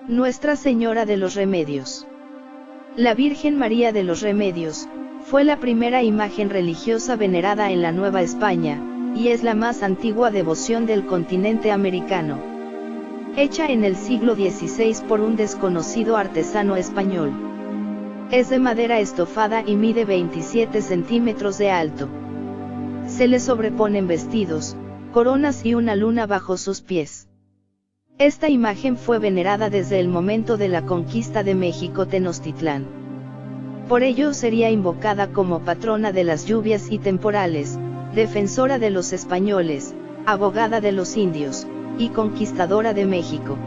Nuestra Señora de los Remedios. La Virgen María de los Remedios fue la primera imagen religiosa venerada en la Nueva España, y es la más antigua devoción del continente americano. Hecha en el siglo XVI por un desconocido artesano español. Es de madera estofada y mide 27 centímetros de alto. Se le sobreponen vestidos, coronas y una luna bajo sus pies. Esta imagen fue venerada desde el momento de la conquista de México Tenochtitlán. Por ello sería invocada como patrona de las lluvias y temporales, defensora de los españoles, abogada de los indios, y conquistadora de México.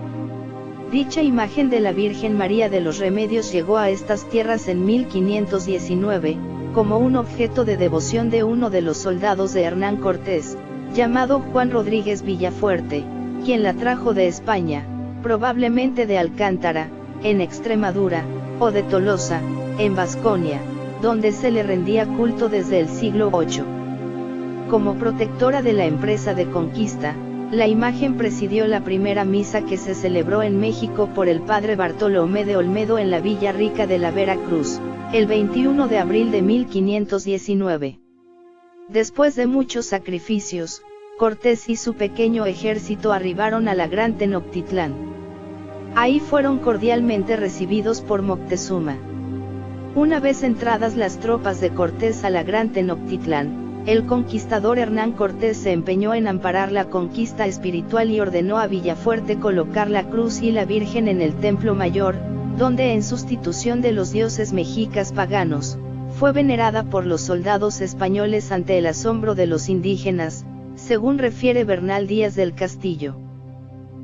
Dicha imagen de la Virgen María de los Remedios llegó a estas tierras en 1519, como un objeto de devoción de uno de los soldados de Hernán Cortés, llamado Juan Rodríguez Villafuerte, quien la trajo de España, probablemente de Alcántara, en Extremadura, o de Tolosa, en Vasconia, donde se le rendía culto desde el siglo VIII. Como protectora de la empresa de conquista, la imagen presidió la primera misa que se celebró en México por el padre Bartolomé de Olmedo en la Villa Rica de la Veracruz, el 21 de abril de 1519. Después de muchos sacrificios, Cortés y su pequeño ejército arribaron a la Gran Tenochtitlán. Ahí fueron cordialmente recibidos por Moctezuma. Una vez entradas las tropas de Cortés a la Gran Tenochtitlán, el conquistador Hernán Cortés se empeñó en amparar la conquista espiritual y ordenó a Villafuerte colocar la cruz y la Virgen en el Templo Mayor, donde en sustitución de los dioses mexicas paganos, fue venerada por los soldados españoles ante el asombro de los indígenas, según refiere Bernal Díaz del Castillo.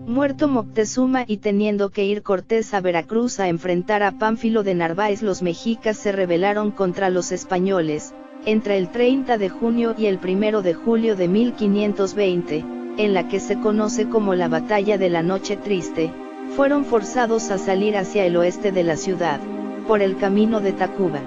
Muerto Moctezuma y teniendo que ir Cortés a Veracruz a enfrentar a Pánfilo de Narváez, los mexicas se rebelaron contra los españoles, entre el 30 de junio y el 1 de julio de 1520, en la que se conoce como la Batalla de la Noche Triste, fueron forzados a salir hacia el oeste de la ciudad, por el camino de Tacuba.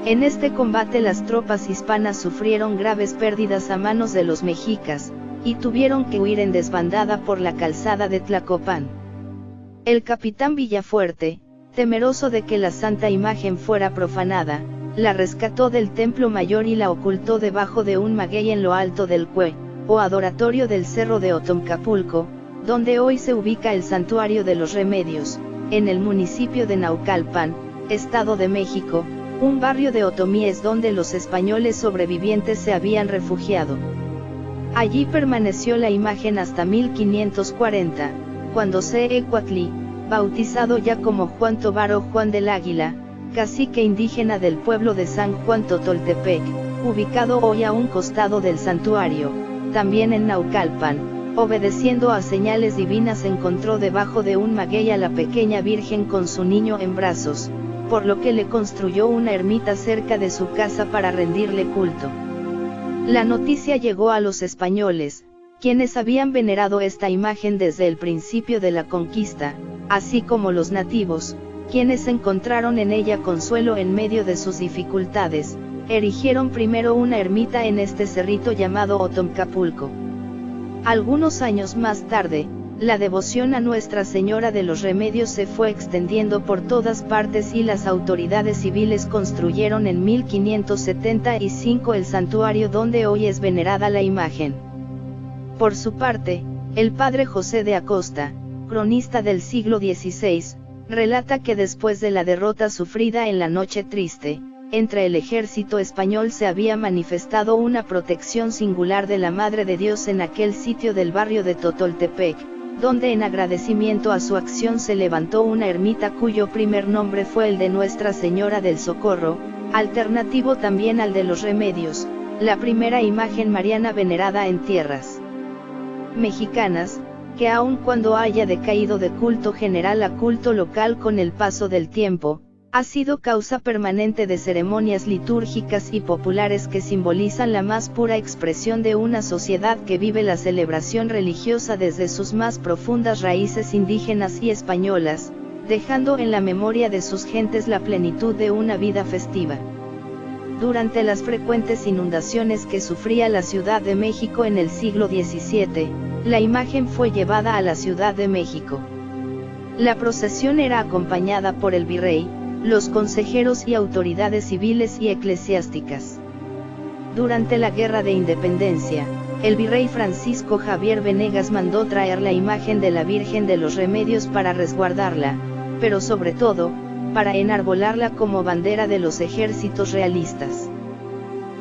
En este combate las tropas hispanas sufrieron graves pérdidas a manos de los mexicas, y tuvieron que huir en desbandada por la calzada de Tlacopan. El capitán Villafuerte, temeroso de que la santa imagen fuera profanada, la rescató del Templo Mayor y la ocultó debajo de un maguey en lo alto del Cue, o adoratorio del Cerro de Otomcapulco, donde hoy se ubica el Santuario de los Remedios, en el municipio de Naucalpan, Estado de México, un barrio de otomíes donde los españoles sobrevivientes se habían refugiado. Allí permaneció la imagen hasta 1540, cuando Ceecuatli, bautizado ya como Juan Tobar o Juan del Águila, cacique indígena del pueblo de San Juan Totoltepec, ubicado hoy a un costado del santuario, también en Naucalpan, obedeciendo a señales divinas encontró debajo de un maguey a la pequeña Virgen con su niño en brazos, por lo que le construyó una ermita cerca de su casa para rendirle culto. La noticia llegó a los españoles, quienes habían venerado esta imagen desde el principio de la conquista, así como los nativos, quienes encontraron en ella consuelo en medio de sus dificultades, erigieron primero una ermita en este cerrito llamado Otomcapulco. Algunos años más tarde, la devoción a Nuestra Señora de los Remedios se fue extendiendo por todas partes y las autoridades civiles construyeron en 1575 el santuario donde hoy es venerada la imagen. Por su parte, el padre José de Acosta, cronista del siglo XVI, relata que después de la derrota sufrida en la Noche Triste, entre el ejército español se había manifestado una protección singular de la Madre de Dios en aquel sitio del barrio de Totoltepec, donde en agradecimiento a su acción se levantó una ermita cuyo primer nombre fue el de Nuestra Señora del Socorro, alternativo también al de los Remedios, la primera imagen mariana venerada en tierras mexicanas, que aun cuando haya decaído de culto general a culto local con el paso del tiempo, ha sido causa permanente de ceremonias litúrgicas y populares que simbolizan la más pura expresión de una sociedad que vive la celebración religiosa desde sus más profundas raíces indígenas y españolas, dejando en la memoria de sus gentes la plenitud de una vida festiva. Durante las frecuentes inundaciones que sufría la Ciudad de México en el siglo XVII, la imagen fue llevada a la Ciudad de México. La procesión era acompañada por el virrey, los consejeros y autoridades civiles y eclesiásticas. Durante la Guerra de Independencia, el virrey Francisco Javier Venegas mandó traer la imagen de la Virgen de los Remedios para resguardarla, pero sobre todo, para enarbolarla como bandera de los ejércitos realistas.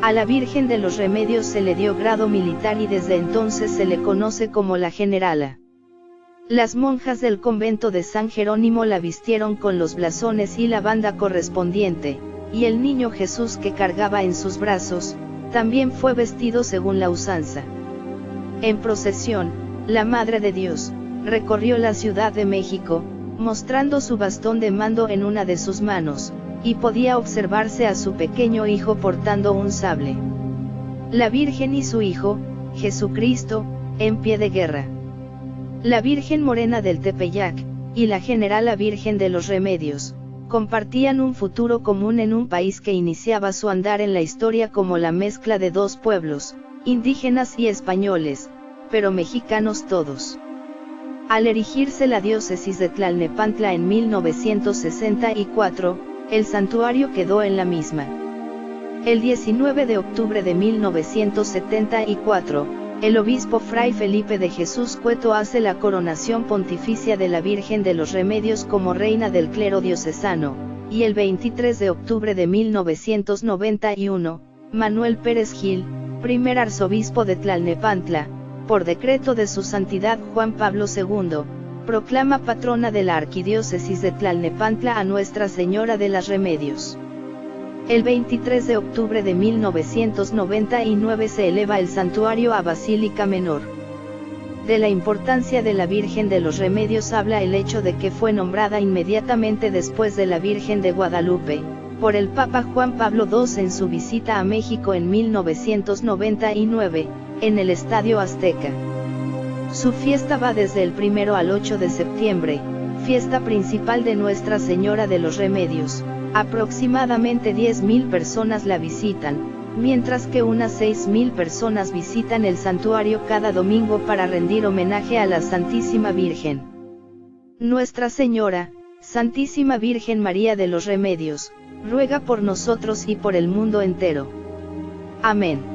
A la Virgen de los Remedios se le dio grado militar y desde entonces se le conoce como la Generala. Las monjas del convento de San Jerónimo la vistieron con los blasones y la banda correspondiente, y el niño Jesús que cargaba en sus brazos, también fue vestido según la usanza. En procesión, la Madre de Dios recorrió la Ciudad de México, mostrando su bastón de mando en una de sus manos, y podía observarse a su pequeño hijo portando un sable. La Virgen y su hijo, Jesucristo, en pie de guerra. La Virgen Morena del Tepeyac, y la Generala Virgen de los Remedios, compartían un futuro común en un país que iniciaba su andar en la historia como la mezcla de dos pueblos, indígenas y españoles, pero mexicanos todos. Al erigirse la diócesis de Tlalnepantla en 1964, el santuario quedó en la misma. El 19 de octubre de 1974, el obispo Fray Felipe de Jesús Cueto hace la coronación pontificia de la Virgen de los Remedios como reina del clero diocesano, y el 23 de octubre de 1991, Manuel Pérez Gil, primer arzobispo de Tlalnepantla, por decreto de su santidad Juan Pablo II, proclama patrona de la arquidiócesis de Tlalnepantla a Nuestra Señora de los Remedios. El 23 de octubre de 1999 se eleva el santuario a Basílica Menor. De la importancia de la Virgen de los Remedios habla el hecho de que fue nombrada inmediatamente después de la Virgen de Guadalupe, por el Papa Juan Pablo II en su visita a México en 1999, en el Estadio Azteca. Su fiesta va desde el 1 al 8 de septiembre, fiesta principal de Nuestra Señora de los Remedios. Aproximadamente 10.000 personas la visitan, mientras que unas 6.000 personas visitan el santuario cada domingo para rendir homenaje a la Santísima Virgen. Nuestra Señora, Santísima Virgen María de los Remedios, ruega por nosotros y por el mundo entero. Amén.